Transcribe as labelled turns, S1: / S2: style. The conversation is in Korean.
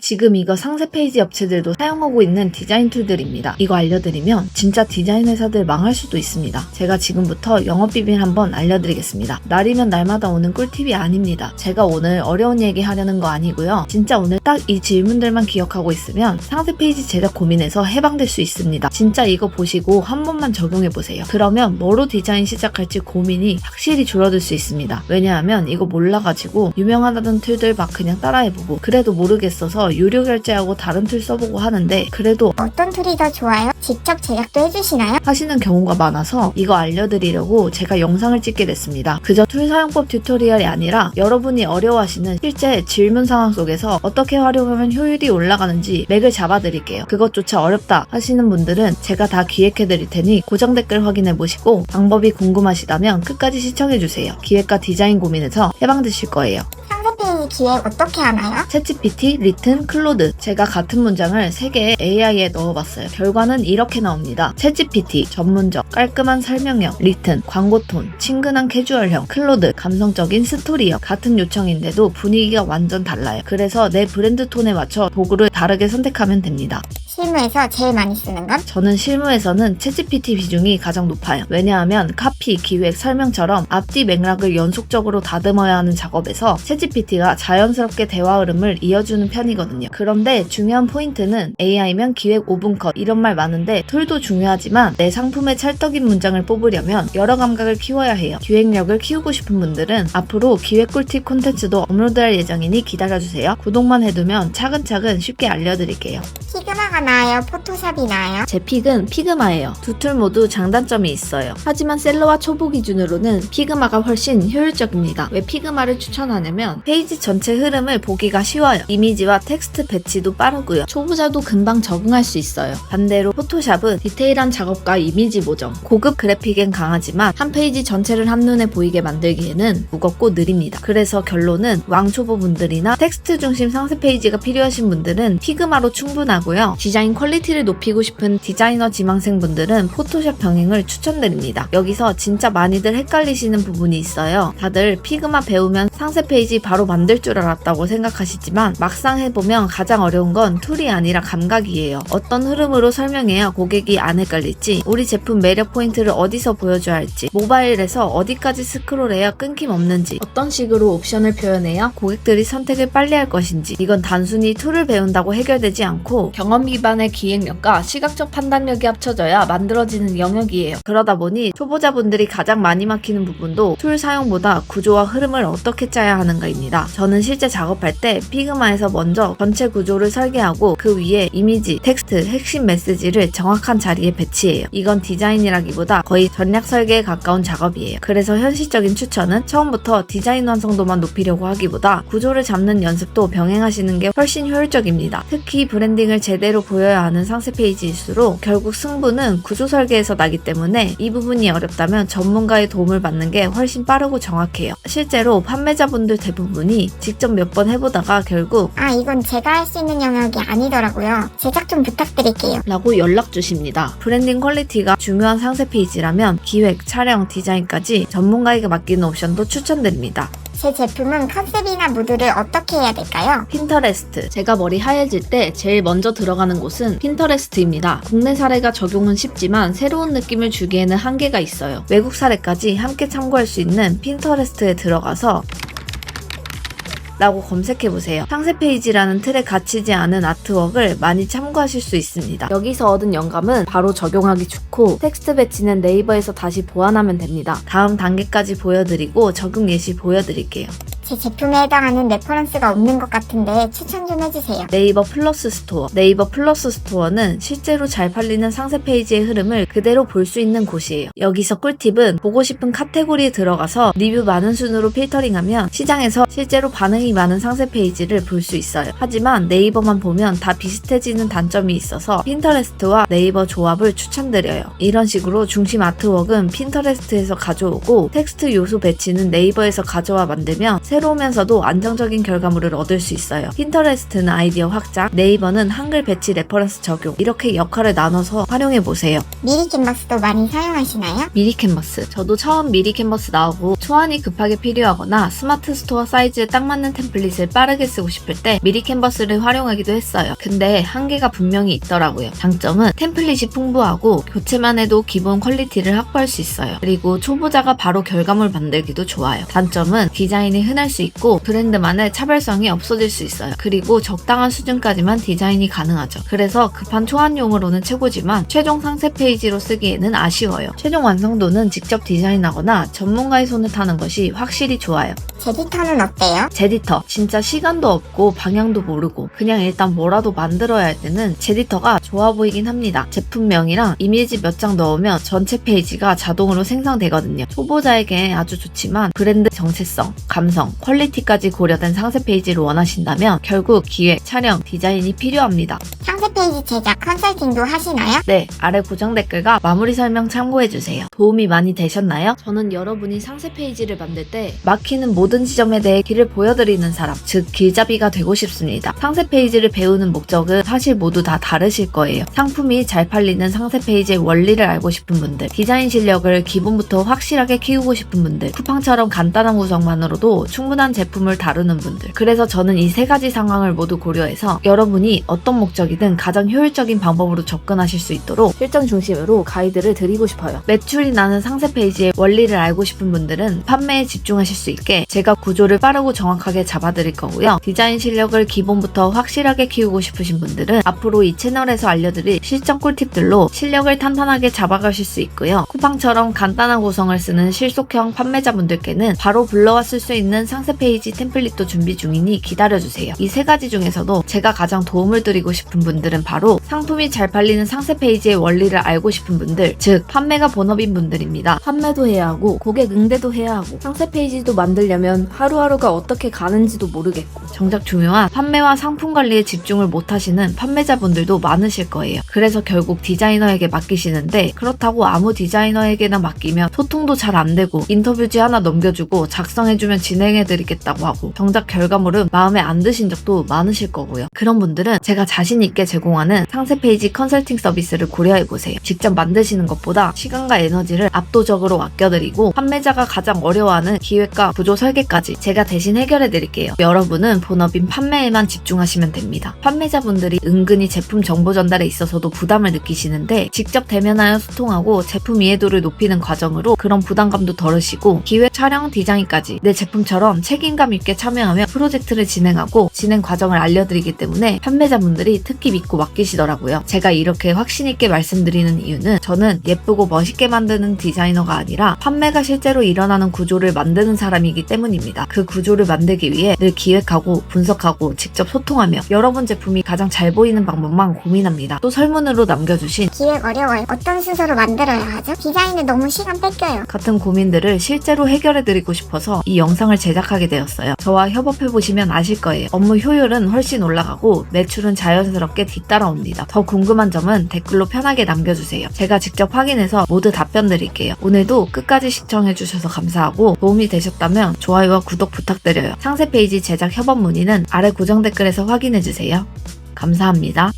S1: 지금 이거 상세 페이지 업체들도 사용하고 있는 디자인 툴들입니다. 이거 알려드리면 진짜 디자인 회사들 망할 수도 있습니다. 제가 지금부터 영업 비밀 한번 알려드리겠습니다. 날이면 날마다 오는 꿀팁이 아닙니다. 제가 오늘 어려운 얘기 하려는 거 아니고요. 진짜 오늘 딱 이 질문들만 기억하고 있으면 상세 페이지 제작 고민에서 해방될 수 있습니다. 진짜 이거 보시고 한 번만 적용해보세요. 그러면 뭐로 디자인 시작할지 고민이 확실히 줄어들 수 있습니다. 왜냐하면 이거 몰라가지고 유명하다던 툴들 막 그냥 따라해보고 그래도 모르겠어서 유료 결제하고 다른 툴 써보고 하는데 그래도
S2: 어떤 툴이 더 좋아요? 직접 제작도 해주시나요?
S1: 하시는 경우가 많아서 이거 알려드리려고 제가 영상을 찍게 됐습니다. 그저 툴 사용법 튜토리얼이 아니라 여러분이 어려워하시는 실제 질문 상황 속에서 어떻게 활용하면 효율이 올라가는지 맥을 잡아드릴게요. 그것조차 어렵다 하시는 분들은 제가 다 기획해드릴 테니 고정 댓글 확인해보시고 방법이 궁금하시다면 끝까지 시청해주세요. 기획과 디자인 고민에서 해방되실 거예요.
S2: 상세 페이지 기획 어떻게 하나요?
S1: 챗GPT, 리튼, 클로드 제가 같은 문장을 3개의 AI에 넣어봤어요. 결과는 이렇게 나옵니다. 챗GPT 전문적 깔끔한 설명형, 리튼 광고톤, 친근한 캐주얼형, 클로드 감성적인 스토리형. 같은 요청인데도 분위기가 완전 달라요. 그래서 내 브랜드 톤에 맞춰 도구를 다르게 선택하면 됩니다.
S2: 실무에서 제일 많이 쓰는 건?
S1: 저는 실무에서는 챗GPT 비중이 가장 높아요. 왜냐하면 카피, 기획, 설명처럼 앞뒤 맥락을 연속적으로 다듬어야 하는 작업에서 챗GPT가 자연스럽게 대화 흐름을 이어주는 편이거든요. 그런데 중요한 포인트는 AI면 기획 5분 컷 이런 말 많은데 툴도 중요하지만 내 상품의 찰떡인 문장을 뽑으려면 여러 감각을 키워야 해요. 기획력을 키우고 싶은 분들은 앞으로 기획 꿀팁 콘텐츠도 업로드할 예정이니 기다려주세요. 구독만 해두면 차근차근 쉽게 알려드릴게요.
S2: 피그마가 나아요? 포토샵이 나아요?
S1: 제 픽은 피그마예요. 두 툴 모두 장단점이 있어요. 하지만 셀러와 초보 기준으로는 피그마가 훨씬 효율적입니다. 왜 피그마를 추천하냐면 페이지 전체 흐름을 보기가 쉬워요. 이미지와 텍스트 배치도 빠르고요. 초보자도 금방 적응할 수 있어요. 반대로 포토샵은 디테일한 작업과 이미지 보정, 고급 그래픽엔 강하지만 한 페이지 전체를 한눈에 보이게 만들기에는 무겁고 느립니다. 그래서 결론은 왕초보분들이나 텍스트 중심 상세 페이지가 필요하신 분들은 피그마로 충분하고요. 디자인 퀄리티를 높이고 싶은 디자이너 지망생분들은 포토샵 병행을 추천드립니다. 여기서 진짜 많이들 헷갈리시는 부분이 있어요. 다들 피그마 배우면 상세 페이지 바로 만들 줄 알았다고 생각하시지만 막상 해보면 가장 어려운 건 툴이 아니라 감각이에요. 어떤 흐름으로 설명해야 고객이 안 헷갈릴지, 우리 제품 매력 포인트를 어디서 보여줘야 할지, 모바일에서 어디까지 스크롤해야 끊김 없는지, 어떤 식으로 옵션을 표현해야 고객들이 선택을 빨리 할 것인지. 이건 단순히 툴을 배운다고 해결되지 않고 경험 기반의 기획력과 시각적 판단력이 합쳐져야 만들어지는 영역이에요. 그러다 보니 초보자분들이 가장 많이 막히는 부분도 툴 사용보다 구조와 흐름을 어떻게 짜야 하는가입니다. 저는 실제 작업할 때 피그마에서 먼저 전체 구조를 설계하고 그 위에 이미지, 텍스트, 핵심 메시지를 정확한 자리에 배치해요. 이건 디자인이라기보다 거의 전략 설계에 가까운 작업이에요. 그래서 현실적인 추천은 처음부터 디자인 완성도만 높이려고 하기보다 구조를 잡는 연습도 병행하시는 게 훨씬 효율적입니다. 특히 브랜딩을 제대로 보여야 하는 상세 페이지일수록 결국 승부는 구조 설계에서 나기 때문에 이 부분이 어렵다면 전문가의 도움을 받는 게 훨씬 빠르고 정확해요. 실제로 판매자분들 대부분이 직접 몇 번 해보다가 결국
S2: 이건 제가 할 수 있는 영역이 아니더라고요. 제작 좀 부탁드릴게요.
S1: 라고 연락 주십니다. 브랜딩 퀄리티가 중요한 상세 페이지라면 기획, 촬영, 디자인까지 전문가에게 맡기는 옵션도 추천드립니다.
S2: 제 제품은 컨셉이나 무드를 어떻게 해야 될까요?
S1: 핀터레스트. 제가 머리 하얘질 때 제일 먼저 들어가는 곳은 핀터레스트입니다. 국내 사례가 적용은 쉽지만 새로운 느낌을 주기에는 한계가 있어요. 외국 사례까지 함께 참고할 수 있는 핀터레스트에 들어가서 라고 검색해보세요. 상세 페이지라는 틀에 갇히지 않은 아트웍을 많이 참고하실 수 있습니다. 여기서 얻은 영감은 바로 적용하기 좋고 텍스트 배치는 네이버에서 다시 보완하면 됩니다. 다음 단계까지 보여드리고 적용 예시 보여드릴게요.
S2: 제 제품에 해당하는 레퍼런스가 없는 것 같은데 추천 좀 해주세요.
S1: 네이버 플러스 스토어. 네이버 플러스 스토어는 실제로 잘 팔리는 상세 페이지의 흐름을 그대로 볼 수 있는 곳이에요. 여기서 꿀팁은 보고 싶은 카테고리에 들어가서 리뷰 많은 순으로 필터링하면 시장에서 실제로 반응이 많은 상세 페이지를 볼 수 있어요. 하지만 네이버만 보면 다 비슷해지는 단점이 있어서 핀터레스트와 네이버 조합을 추천드려요. 이런 식으로 중심 아트웍은 핀터레스트에서 가져오고 텍스트 요소 배치는 네이버에서 가져와 만들면 새로 새로우면서도 안정적인 결과물을 얻을 수 있어요. 핀터레스트는 아이디어 확장, 네이버는 한글 배치 레퍼런스 적용, 이렇게 역할을 나눠서 활용해보세요.
S2: 미리 캔버스도 많이 사용하시나요?
S1: 미리 캔버스. 저도 처음 미리 캔버스 나오고 초안이 급하게 필요하거나 스마트 스토어 사이즈에 딱 맞는 템플릿을 빠르게 쓰고 싶을 때 미리 캔버스를 활용하기도 했어요. 근데 한계가 분명히 있더라고요. 장점은 템플릿이 풍부하고 교체만 해도 기본 퀄리티를 확보할 수 있어요. 그리고 초보자가 바로 결과물 만들기도 좋아요. 단점은 디자인이 흔할 수 있고 브랜드만의 차별성이 없어질 수 있어요. 그리고 적당한 수준까지만 디자인이 가능하죠. 그래서 급한 초안용으로는 최고지만 최종 상세 페이지로 쓰기에는 아쉬워요. 최종 완성도는 직접 디자인하거나 전문가의 손을 타는 것이 확실히 좋아요.
S2: 제디터는 어때요?
S1: 제디터. 진짜 시간도 없고 방향도 모르고 그냥 일단 뭐라도 만들어야 할 때는 제디터가 좋아 보이긴 합니다. 제품명이랑 이미지 몇 장 넣으면 전체 페이지가 자동으로 생성되거든요. 초보자에게 아주 좋지만 브랜드 정체성, 감성, 퀄리티까지 고려된 상세 페이지를 원하신다면 결국 기획, 촬영, 디자인이 필요합니다.
S2: 상세 페이지 제작 컨설팅도 하시나요?
S1: 네, 아래 고정 댓글과 마무리 설명 참고해주세요. 도움이 많이 되셨나요? 저는 여러분이 상세 페이지를 만들 때 막히는 모든 지점에 대해 길을 보여드리는 사람, 즉 길잡이가 되고 싶습니다. 상세 페이지를 배우는 목적은 사실 모두 다 다르실 거예요. 상품이 잘 팔리는 상세 페이지의 원리를 알고 싶은 분들, 디자인 실력을 기본부터 확실하게 키우고 싶은 분들, 쿠팡처럼 간단한 구성만으로도 충분한 제품을 다루는 분들. 그래서 저는 이 세 가지 상황을 모두 고려해서 여러분이 어떤 목적이든 가장 효율적인 방법으로 접근하실 수 있도록 실전 중심으로 가이드를 드리고 싶어요. 매출이 나는 상세 페이지의 원리를 알고 싶은 분들은 판매에 집중하실 수 있게 제가 구조를 빠르고 정확하게 잡아드릴 거고요. 디자인 실력을 기본부터 확실하게 키우고 싶으신 분들은 앞으로 이 채널에서 알려드릴 실전 꿀팁들로 실력을 탄탄하게 잡아가실 수 있고요. 쿠팡처럼 간단한 구성을 쓰는 실속형 판매자분들께는 바로 불러와 쓸 수 있는 상세 페이지 템플릿도 준비 중이니 기다려주세요. 이 세 가지 중에서도 제가 가장 도움을 드리고 싶은 분들은 바로 상품이 잘 팔리는 상세 페이지의 원리를 알고 싶은 분들, 즉 판매가 본업인 분들입니다. 판매도 해야 하고 고객 응대도 해야 하고 상세 페이지도 만들려면 하루하루가 어떻게 가는지도 모르겠고 정작 중요한 판매와 상품 관리에 집중을 못하시는 판매자분들도 많으실 거예요. 그래서 결국 디자이너에게 맡기시는데 그렇다고 아무 디자이너에게나 맡기면 소통도 잘 안 되고 인터뷰지 하나 넘겨주고 작성해주면 진행해드리겠다고 하고 정작 결과물은 마음에 안 드신 적도 많으실 거고요. 그런 분들은 제가 자신 있게 제공하는 상세 페이지 컨설팅 서비스를 고려해보세요. 직접 만드시는 것보다 시간과 에너지를 압도적으로 아껴드리고 판매자가 가장 어려워하는 기획과 구조 설계까지 제가 대신 해결해드릴게요. 여러분은 본업인 판매에만 집중하시면 됩니다. 판매자분들이 은근히 제품 정보 전달에 있어서도 부담을 느끼시는데 직접 대면하여 소통하고 제품 이해도를 높이는 과정으로 그런 부담감도 덜으시고 기획, 촬영, 디자인까지 내 제품처럼 책임감 있게 참여하며 프로젝트를 진행하고 진행 과정을 알려드리기 때문에 판매자분들이 특히 믿고 맡기시더라고요. 제가 이렇게 확신있게 말씀드리는 이유는 저는 예쁘고 멋있게 만드는 디자이너가 아니라 판매가 실제로 일어나는 구조를 만드는 사람이기 때문입니다. 그 구조를 만들기 위해 늘 기획하고 분석하고 직접 소통하며 여러분 제품이 가장 잘 보이는 방법만 고민합니다. 또 설문으로 남겨주신
S2: 기획 어려워요. 어떤 순서로 만들어야 하죠? 디자인에 너무 시간 뺏겨요.
S1: 같은 고민들을 실제로 해결해드리고 싶어서 이 영상을 제작하게 되었어요. 저와 협업해보시면 아실 거예요. 업무 효율은 훨씬 올라가고 매출은 자연스럽게 뒤따라옵니다. 더 궁금한 점은 댓글로 편하게 남겨주세요. 제가 직접 확인해서 모두 답변 드릴게요. 오늘도 끝까지 시청해주셔서 감사하고 도움이 되셨다면 좋아요와 구독 부탁드려요. 상세 페이지 제작 협업 문의는 아래 고정 댓글에서 확인해주세요. 감사합니다.